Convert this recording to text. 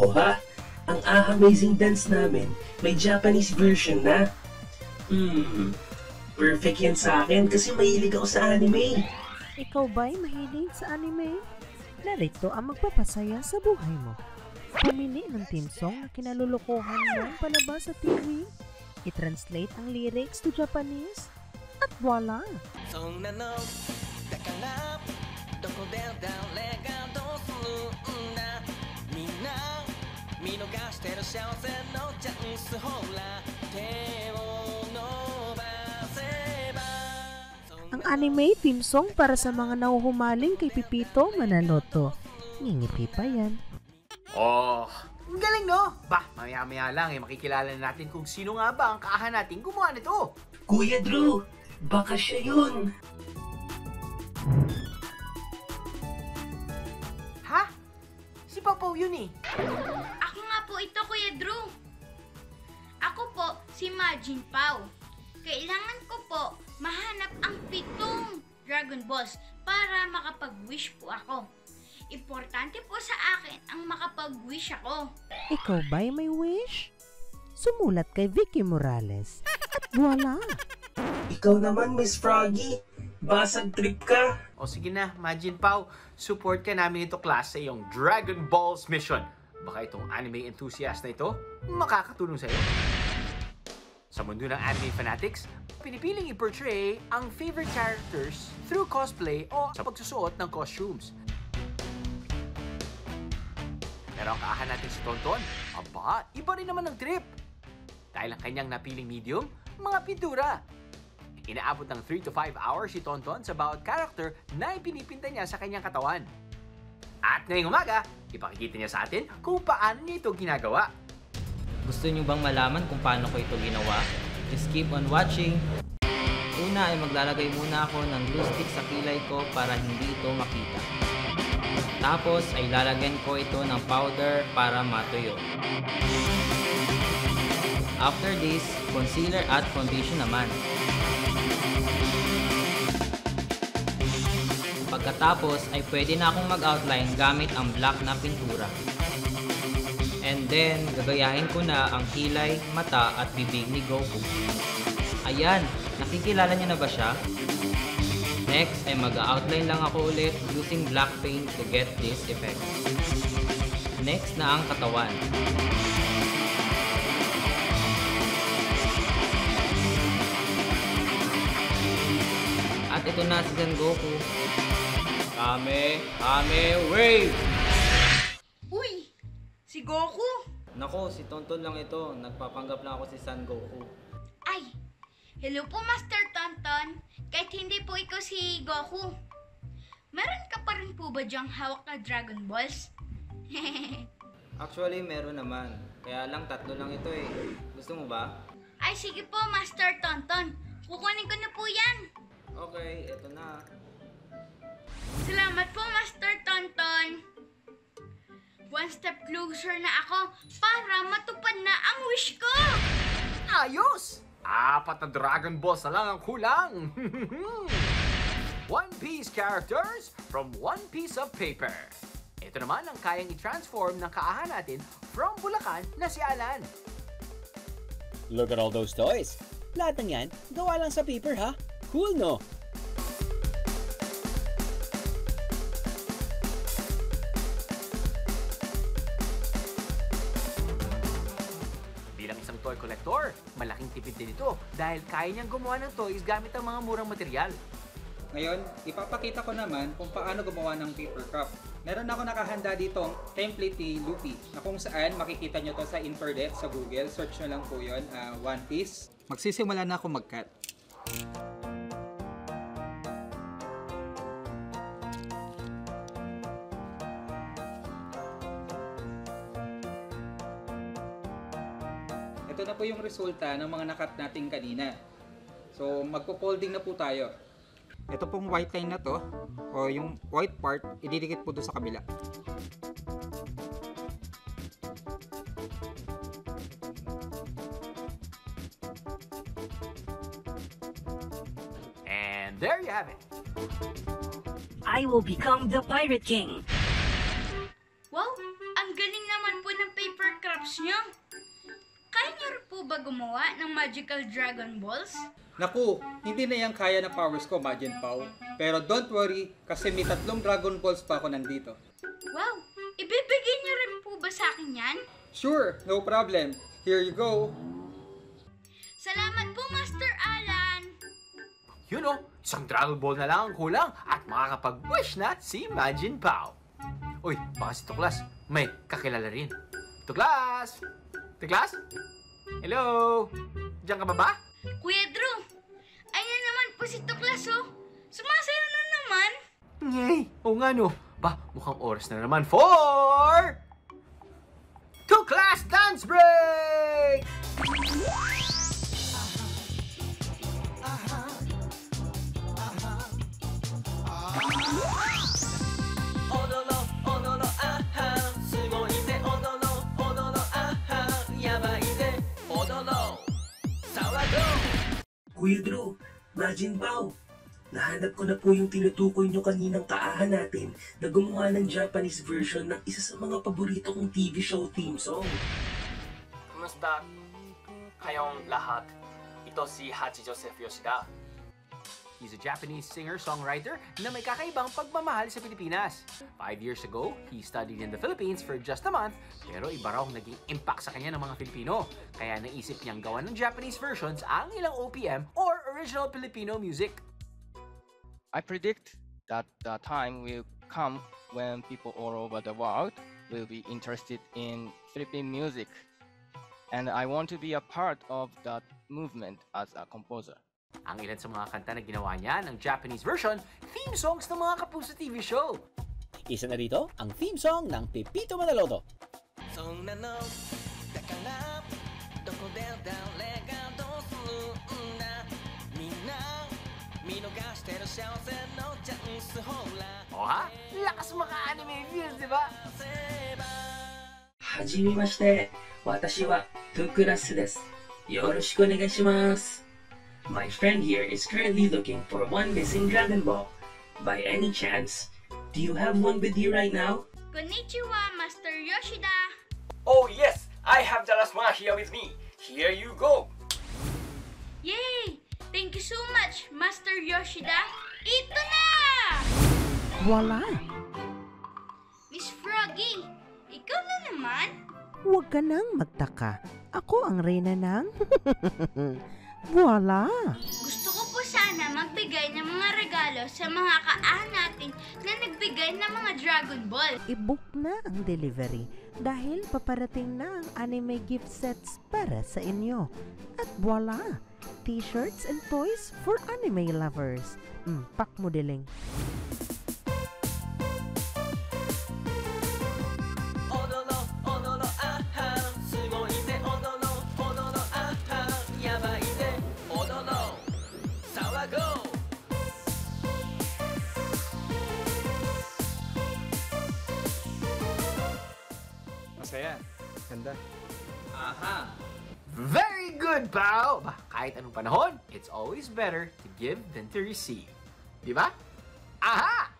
mo ha? Ang Amazing Dance namin, may Japanese version na. Perfect yan sa akin kasi mahilig ako sa anime. Ikaw ba'y mahilig sa anime? Narito ang magpapasaya sa buhay mo. Pumili ng theme song na kinalulukuhan mo palabas sa TV. I-translate ang lyrics to Japanese. At voila! Ang anime theme song para sa mga nauhumaling kay Pipito Manaloto. Ngingiti pa yan. Oh, ang galing no? Bah, maya-maya lang makikilala natin kung sino nga ba ang kaahan natin gumawa nito. Kuya Drew, baka siya yun. Ha? Si Papaw yun eh. Ako nga po ito, Kuya Drew. Ako po, si Majin Pao. Kailangan ko po mahanap ang 7 Dragon Balls para makapag-wish po ako. Importante po sa akin ang makapag-wish ako. Ikaw ba'y may wish? Sumulat kay Vicky Morales. At voila! Ikaw naman, Miss Froggy. Basag trip ka. O sige na, Majin Pao, support ka namin ito class sa iyong Dragon Balls mission. Baka itong anime enthusiast na ito makakatulong sa iyo. Sa mundo ng anime fanatics, pinipiling i-portray ang favorite characters through cosplay o sa pagsusuot ng costumes. Pero ang kaahan natin si Tonton, aba, iba rin naman ang trip. Dahil ang kanyang napiling medium, mga pintura. Inaabot ng 3 to 5 hours si Tonton sa bawat character na ipinipinta niya sa kanyang katawan. At ngayong umaga, ipakikita niya sa atin kung paano niya ito ginagawa. Gusto niyo bang malaman kung paano ko ito ginawa? Just keep on watching! Una ay maglalagay muna ako ng glue stick sa kilay ko para hindi ito makita. Tapos ay lalagyan ko ito ng powder para matuyo. After this, concealer at foundation naman. Pagkatapos ay pwede na akong mag-outline gamit ang black na pintura. And then, gagayahin ko na ang kilay, mata at bibig ni Goku. Ayan, nakikilala niyo na ba siya? Next ay mag-outline lang ako ulit using black paint to get this effect. Next na ang katawan. At ito na si Son Goku. Kame, wave! Uy! Si Goku! Nako, si Tonton lang ito. Nagpapanggap lang ako si Son Goku. Ay! Hello po, Master Tonton. Kahit hindi po ikaw si Goku. Meron ka pa rin po ba diyang hawak na Dragon Balls? Actually, meron naman. Kaya lang 3 lang ito eh. Gusto mo ba? Ay, sige po, Master Tonton. Kukunin ko na po yan. Okay, eto na. Salamat po, Master Tonton. One step closer na ako para matupad na ang wish ko. Ayos! 4 na Dragon Balls na lang ang kulang. One Piece characters from one piece of paper. Ito naman ang kayang i-transform ng kaahan natin from Bulacan na si Alan. Look at all those toys. Lahat ng yan, gawa lang sa paper ha? Cool no? Bilang isang toy collector, malaking tipid din ito dahil kaya niyang gumawa ng toys gamit ang mga murang material. Ngayon, ipapakita ko naman kung paano gumawa ng paper cup. Meron ako nakahanda ditong template ni Luffy na kung saan makikita nyo to sa internet, sa Google. Search nyo lang po yun, One Piece. Magsisimula na ako mag-cut. Ito na po yung resulta ng mga nakat natin kanina. So, magpo-folding na po tayo. Ito pong white line na to, o yung white part, ididikit po doon sa kabila. And there you have it. I will become the Pirate King. Wow, ang galing naman po ng paper magical Dragon Balls? Naku, hindi na yan kaya ng powers ko, Majin Pao. Pero don't worry, kasi may 3 Dragon Balls pa ako nandito. Wow! Ibibigay niyo rin po ba sa akin yan? Sure, no problem. Here you go. Salamat po, Master Alan! Yun o, isang Dragon Ball na lang ang kulang at makakapag-wish na si Majin Pao. Uy, baka si Tuklas may kakilala rin. Tuklas! Tuklas? Hello? Diyan ka ba ba? Kuya Drew, ayan naman po si Tuklas oh. Sumasayaw na naman. Ngay, oo nga no. Ba, mukhang oras na naman for... Tuklas Dance Break! Kuya Drew, Majin Pao, nahanap ko na po yung tinutukoy nyo kaninang kaahan natin na gumawa ng Japanese version ng isa sa mga paborito kong TV show theme song. Kumusta kayong lahat? Ito si Hachi Joseph Yoshida. He's a Japanese singer-songwriter na may kakaibang pagmamahal sa Pilipinas. 5 years ago, he studied in the Philippines for just a month, pero iba raw naging impact sa kanya ng mga Filipino. Kaya naisip niyang gawan ng Japanese versions ang ilang OPM or original Filipino music. I predict that the time will come when people all over the world will be interested in Philippine music. And I want to be a part of that movement as a composer. Ang ilan sa mga kanta na ginawa niya ng Japanese version, theme songs ng mga Kapuso TV show. Isa na rito ang theme song ng Pepito Manaloto. O ha? Lakas mga anime feels, di ba? Hajimemashite, watashi wa Tuklas desu. Yoroshiku onegaishimasu. My friend here is currently looking for one missing Dragon Ball. By any chance, do you have one with you right now? Konnichiwa, Master Yoshida! Oh yes, I have the last one here with me. Here you go. Yay! Thank you so much, Master Yoshida! Ito na! Wala! Miss Froggy, ikaw na naman? Huwag ka nang magtaka. Ako ang reyna ng... Wala! Gusto ko po sana magbigay ng mga regalo sa mga kaan natin na nagbigay ng mga Dragon Ball. I-book na ang delivery dahil paparating na ang anime gift sets para sa inyo. At voila! T-shirts and toys for anime lovers. Pak mo diling. Masaya. Ganda. Aha! Very good, pal! Kahit anong panahon, it's always better to give than to receive. Di ba? Aha!